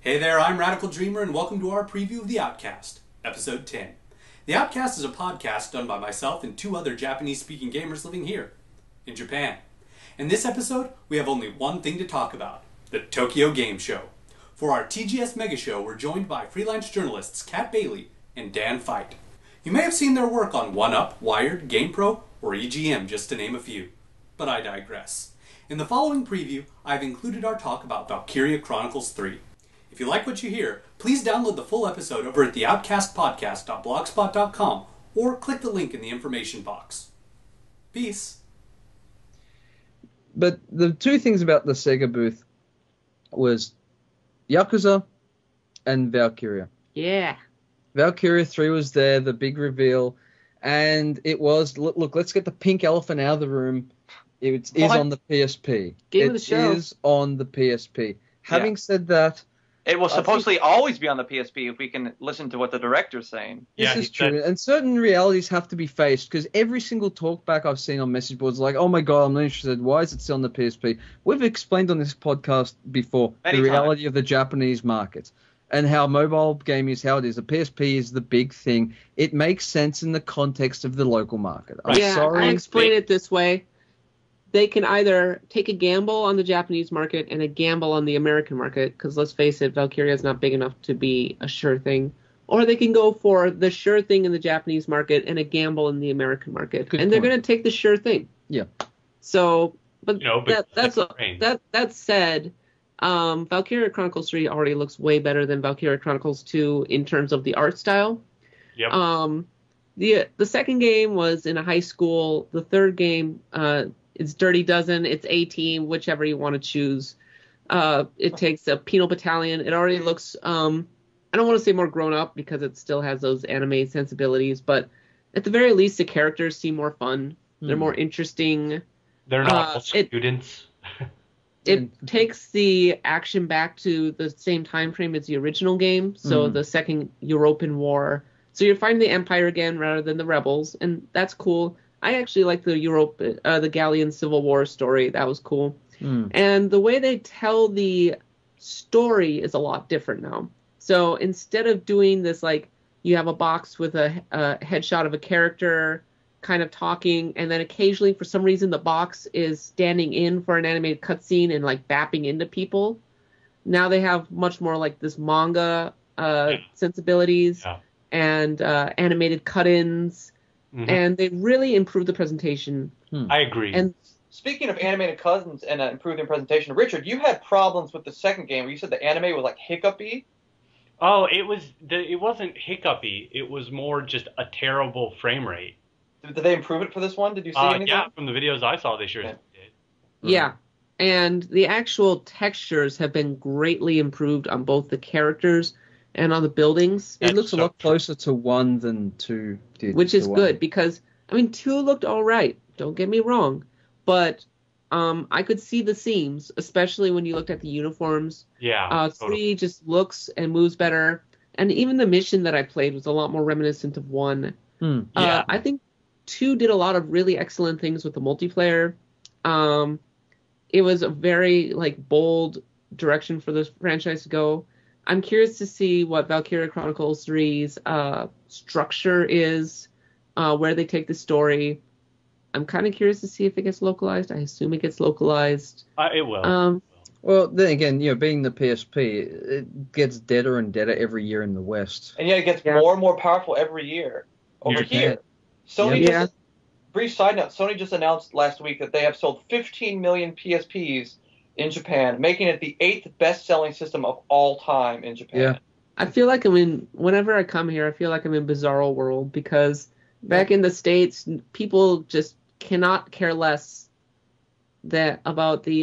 Hey there, I'm Radical Dreamer, and welcome to our preview of The Outcast, Episode 10. The Outcast is a podcast done by myself and two other Japanese-speaking gamers living here, in Japan. In this episode, we have only one thing to talk about, the Tokyo Game Show. For our TGS Mega Show, we're joined by freelance journalists Kat Bailey and Dan Fight. You may have seen their work on 1UP, Wired, GamePro, or EGM, just to name a few. But I digress. In the following preview, I've included our talk about Valkyria Chronicles 3. If you like what you hear, please download the full episode over at theoutcastpodcast.blogspot.com or click the link in the information box. Peace. But the two things about the Sega booth was Yakuza and Valkyria. Yeah. Valkyria 3 was there, the big reveal, and it was, look, let's get the pink elephant out of the room. It is on the PSP. Game of the show. It is on the PSP. Having said that, it will supposedly always be on the PSP if we can listen to what the director's saying. This is true, and certain realities have to be faced, because every single talkback I've seen on message boards is like, oh my god, I'm not interested, why is it still on the PSP? We've explained on this podcast before the reality of the Japanese market, and how mobile gaming is how it is. The PSP is the big thing. It makes sense in the context of the local market. I explain it this way. They can either take a gamble on the Japanese market and a gamble on the American market, because let's face it, Valkyria is not big enough to be a sure thing. Or they can go for the sure thing in the Japanese market and a gamble in the American market. They're going to take the sure thing. Yeah. So, that said, Valkyria Chronicles 3 already looks way better than Valkyria Chronicles 2 in terms of the art style. Yep. The second game was in a high school. The third game, it's Dirty Dozen, it's A-Team, whichever you want to choose. It takes a penal battalion. It already looks, I don't want to say more grown up because it still has those anime sensibilities, but at the very least, the characters seem more fun. They're more interesting. They're not all students. It takes the action back to the same time frame as the original game, so the Second European War. So you're fighting the Empire again rather than the Rebels, and that's cool. I actually like the the Gallian Civil War story. That was cool. And the way they tell the story is a lot different now. So instead of doing this, like, you have a box with a headshot of a character kind of talking, and then occasionally, for some reason, the box is standing in for an animated cutscene and, like, bapping into people. Now they have much more, like, this manga sensibilities and animated cut-ins. And they really improved the presentation. I agree. And speaking of animated cousins and improving presentation, Richard, you had problems with the second game where you said the anime was like hiccupy. Oh, it wasn't hiccupy. It was more just a terrible frame rate. Did they improve it for this one? Did you see anything? Yeah, from the videos I saw, they sure did. Yeah, and the actual textures have been greatly improved on both the characters and on the buildings. It looks a lot closer to 1 than 2 did. Which is good, because, 2 looked all right. Don't get me wrong. But I could see the seams, especially when you looked at the uniforms. Yeah. 3 just looks and moves better. And even the mission that I played was a lot more reminiscent of 1. I think 2 did a lot of really excellent things with the multiplayer. It was a very, bold direction for this franchise to go. I'm curious to see what Valkyria Chronicles 3's structure is, where they take the story. I'm kind of curious to see if it gets localized. I assume it gets localized. It will. Well, then again, being the PSP, it gets deader and deader every year in the West. And it gets more and more powerful every year over here. Sony brief side note, Sony just announced last week that they have sold 15 million PSPs in Japan, making it the 8th best-selling system of all time in Japan. Yeah. I feel like whenever I come here, I feel like I'm in Bizarro World, because back in the States, people just cannot care less about the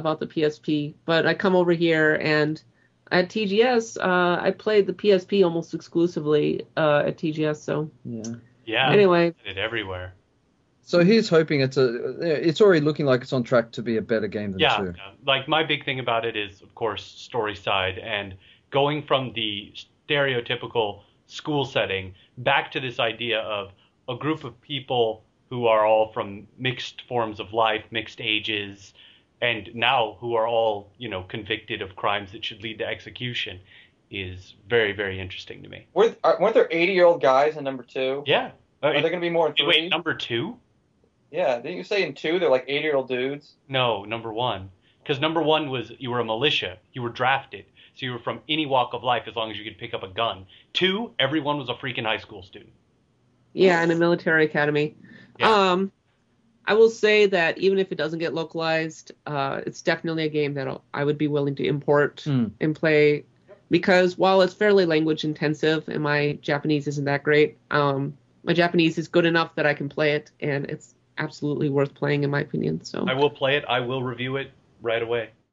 PSP. But I come over here, and at TGS, I played the PSP almost exclusively at TGS. So yeah. Anyway, it everywhere. So he's hoping it's already looking like it's on track to be a better game than 2. Yeah. Like, my big thing about it is, of course, story side, and going from the stereotypical school setting back to this idea of a group of people who are all from mixed forms of life, mixed ages, and now who are all, convicted of crimes that should lead to execution is very, very interesting to me. Weren't there 80-year-old guys in number 2? Yeah. Are there going to be more in 3? Wait, number 2? Yeah, didn't you say in 2 they're like 80-year-old dudes? No, number 1. Because number 1 was you were a militia. You were drafted. So you were from any walk of life as long as you could pick up a gun. 2, everyone was a freaking high school student. Yeah, in a military academy. Yeah. I will say that even if it doesn't get localized, it's definitely a game that I would be willing to import and play, because while it's fairly language intensive and my Japanese isn't that great, my Japanese is good enough that I can play it, and it's absolutely worth playing in my opinion. So I will play it. I will review it right away.